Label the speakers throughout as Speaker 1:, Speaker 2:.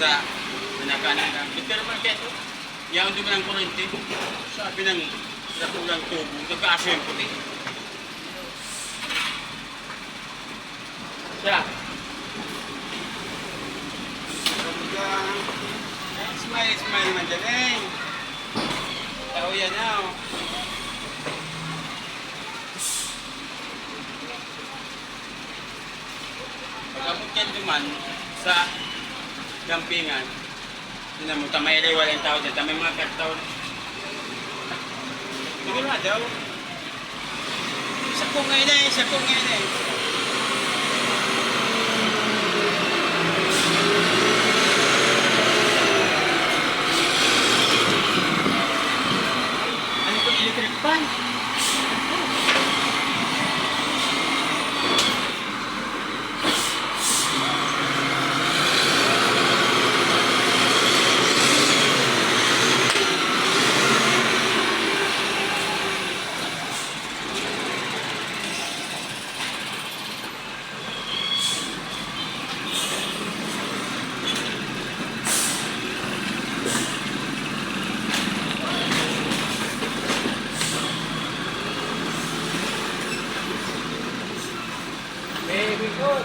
Speaker 1: sa pinakanan ng pero man keto. Yang doon ng kurente. Sabi ng natulang tubo, nagkaaso yung puti. Siya. Smile, smile naman dyan eh. Tao yan na oh. Pagkabot yan duman sa gampingan, yun mo, tamay rin walang tao dyan, tamay mga kartaw. Hindi nga daw. Isa kong ngayon eh, isa kong ngayon eh. Ano itong electric fan? Very good.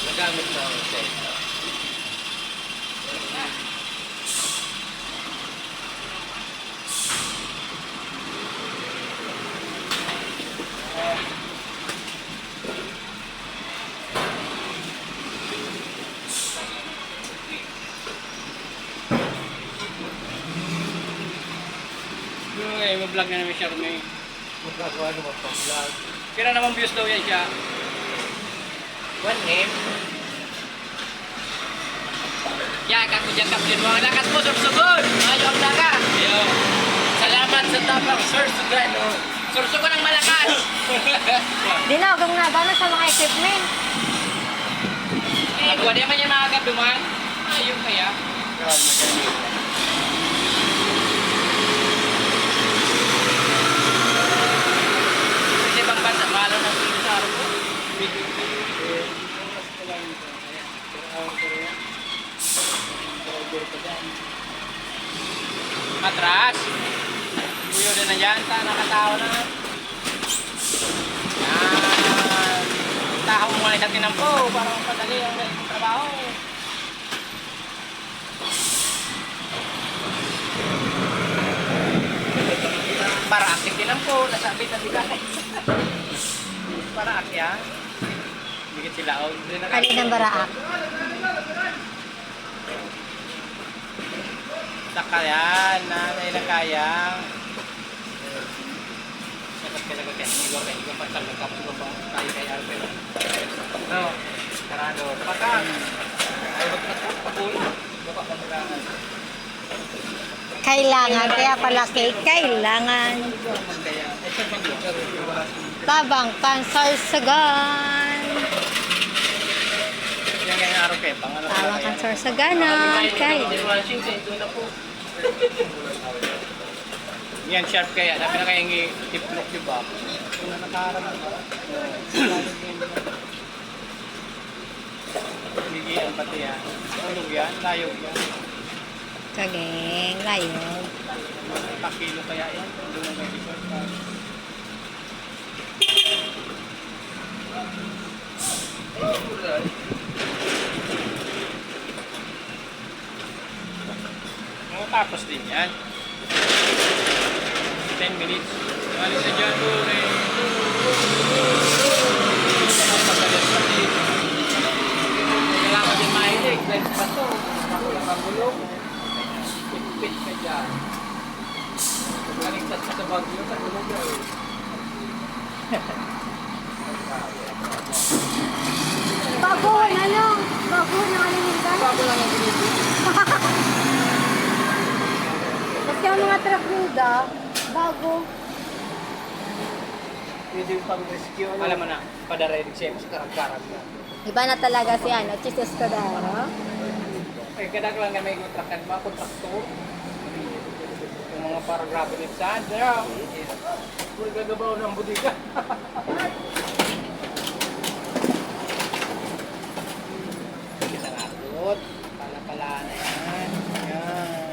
Speaker 1: Nagamit na ako sa ito. Mag-vlog na namin siya rin.
Speaker 2: Magkagawa naman pang vlog.
Speaker 1: Kira naman views daw yan siya.
Speaker 2: One name.
Speaker 1: Ya, kako dyan kapilin mo. Ang lakas mo, Sursugon!
Speaker 2: Ayaw ang lakas!
Speaker 1: Ayaw.
Speaker 2: Salamat sa tapang Sursugan.
Speaker 1: Sursugon ang malakas!
Speaker 3: Dinawagang nga ba na sa mga equipment?
Speaker 1: Ako, di man yan makagab duman. Ayaw kaya. Kasi bang bansa, mahalo ng pili sa araw ko. Matras. Buyo din na dyan. Nakatao na. Yan. Taho mo nga sa tinampo para mapadali ang trabaho. Para akit tinampo. Nasabi na bigay. Para akya. Bigit sila.
Speaker 3: Alin ang baraak?
Speaker 1: Saka yan, nanay na kaya. Dapat ka sagot yan. Igor kayo, igor pag talagang kapsulo pa tayo kay Alfred. No, karado. Paka, ay pag-pagpulo. Baka pag-pagpulo.
Speaker 3: Kailangan, kaya pala cake, kailangan. Tabang Kansar Sagan.
Speaker 1: Yan nga yung araw kayo.
Speaker 3: Tabang Kansar Saganan. Kay.
Speaker 1: Washington, ito na po. Yan, sharp kaya. Sabi na kaya yung tiplok yung ba? Kung na nakaharap ba? Ligian pati yan. Tulog yan, layog yan.
Speaker 3: Kageng, layo.
Speaker 1: Pakilo kaya yan. Doon ang may resort pa. Tapos din yan. 10 minutes. Alis na dyan, Ture. Kailangan din mahilig. Lens pa to. Makulang ang gulong. Pit ka dyan. Kaligtas ka sa bagyo sa gulong na eh.
Speaker 3: Bago, ano? Bago na kalimutan.
Speaker 1: Bago lang ang gulong.
Speaker 3: Kasi ang mga truck nila, bago.
Speaker 1: Pwede yung pang-rescue. Alam mo na, padarinig siya sa karag-karag na.
Speaker 3: Iba na talaga si ano, Jesus Codaro.
Speaker 1: Eh, kadag lang na may kontrakan, mga kontraktor. Yung mga paragraph ni Sandra. Huwag gagabaw ng budiga. Kita nga doon. Pala-pala na yan. Yan.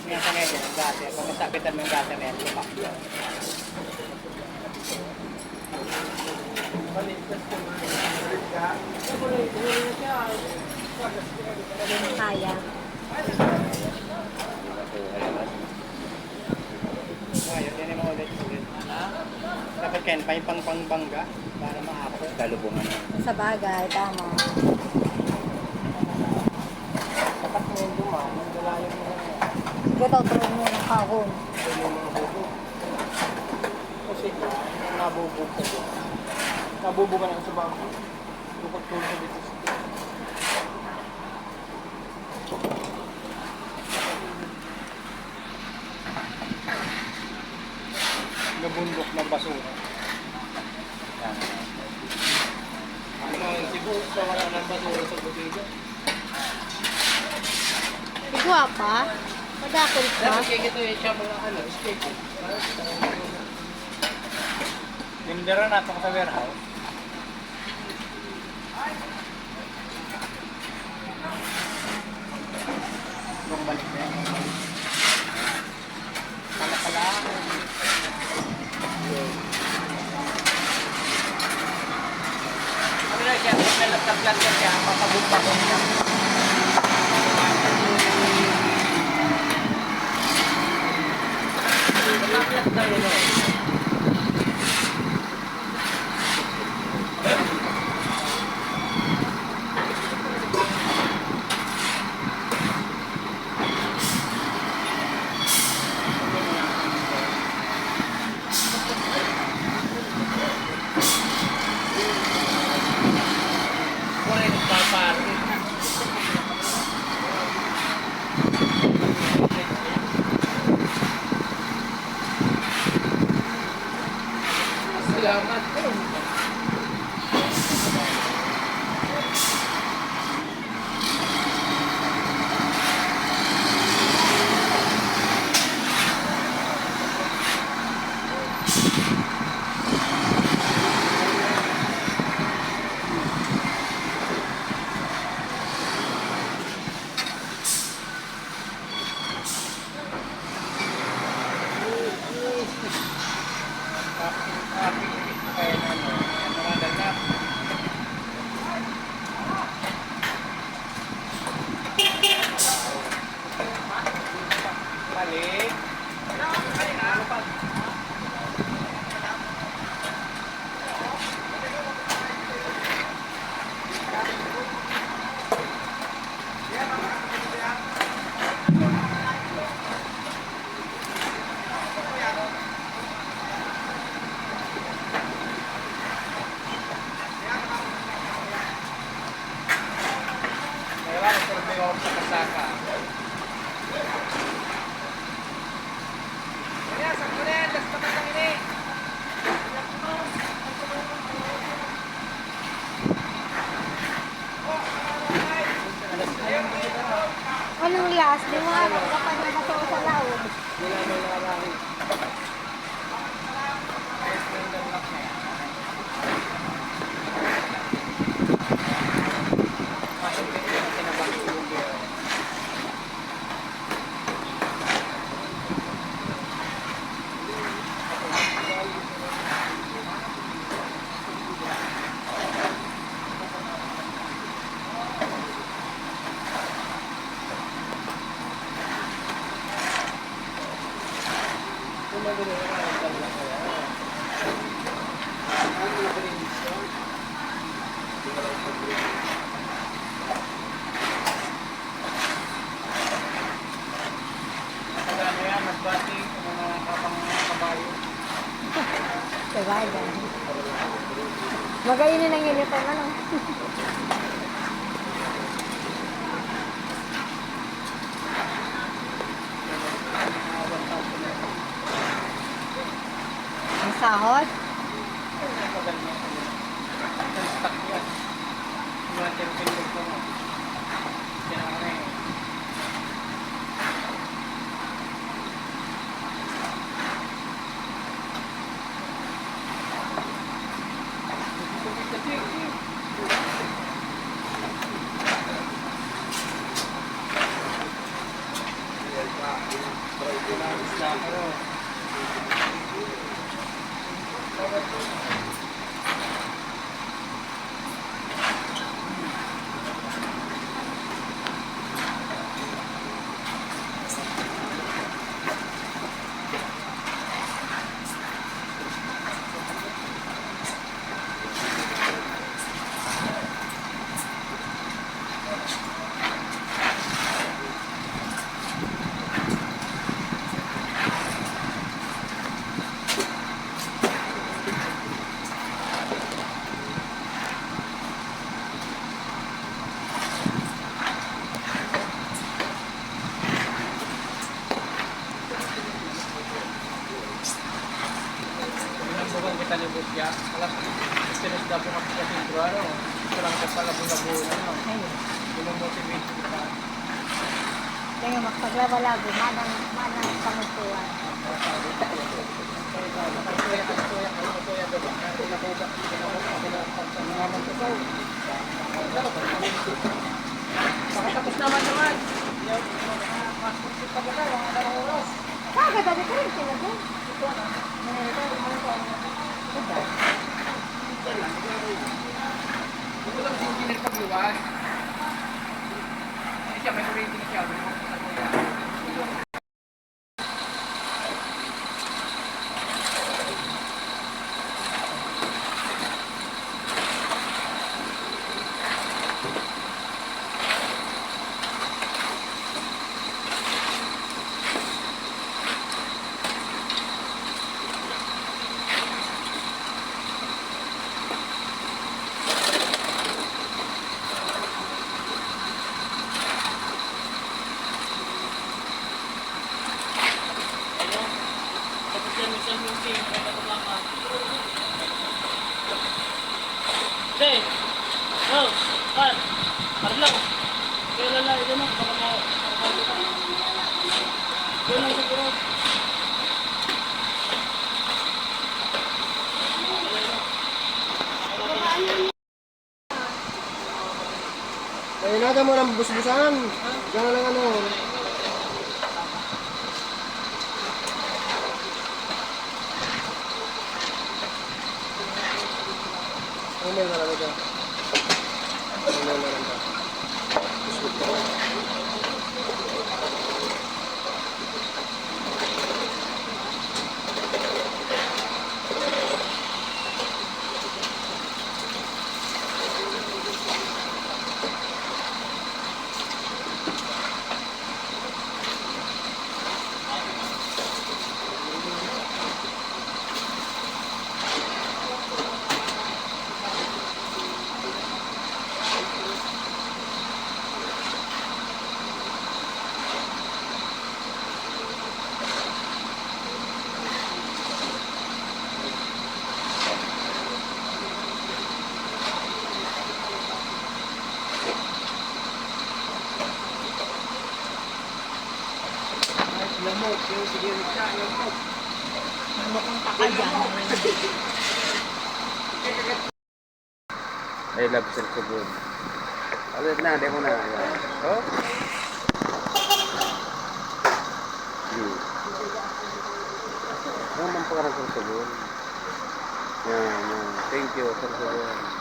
Speaker 1: Ngayon sa ngayon, yung gate. Pag masakitan mo yung gate na yan, lupak yun.
Speaker 3: Kaya.
Speaker 1: Ngayon, yan yung ulit. Dapat kain pa yung pang-pangbangga para maako. Kalubungan na.
Speaker 3: Sa bagay, tama.
Speaker 1: Dapat mo yung duman, yung dalayan mo na yan.
Speaker 3: Gataw tuloy mo ng kahon.
Speaker 1: Yung mga bubog. Kasi nabubog ka doon. Nabubog ka na sa bangko. Lukot tulog sa dito. Nabundok ng basura. Ano ang sibuk sa wala ng basura sa budiga?
Speaker 3: Igwa pa? Madakol pa?
Speaker 1: Dapat kaya ito yung siya mga ano, steak. Dindera na ito sa warehouse. Kung balik na yan. Pala-pala. Ano na siya? Taplat na siya. Papagumpa-gumpa siya. Taplat na yun eh. Salamat po. Balik. Ano pa? Kailangan survey ako sa kasaka. Sakto na!
Speaker 3: bukas, di mo nga magkapan na baso sa laog.
Speaker 1: Wala may lalaki.
Speaker 3: Diba, yan. Magainin ang uniform, ano? Ang sahod? Kita ni Busya, alas pinisda po kami sa sentro, ano, ito lang sa palabong-labong, ano, motivate kita. Kaya magpaglawalago, manang pamutuan.
Speaker 1: Makatapos naman. Mas pa ba tayo, mga dalawang oras.
Speaker 3: Dali ka rin sila doon.
Speaker 1: Ito lang si engineer pagliwas. Siya, may rating na siya.
Speaker 2: Hey! Oh! Kan! Arlaw! Kaya lalaki ka na, baka mo... Doon lang siguro.
Speaker 1: Ay, nada mo ng bus-busan. Diyan lang ano. Umay na lang dyan. Umay na lang dyan. Biscuit ka. Smoke, yung sigaret na, yung smoke.
Speaker 3: Mamukunta ka dyan.
Speaker 4: I love Sir Subon. Ulit na, demo na. Yan. Oh. Ano man pangarang Sir Subon? Yan, yan. Thank you, Sir Subon.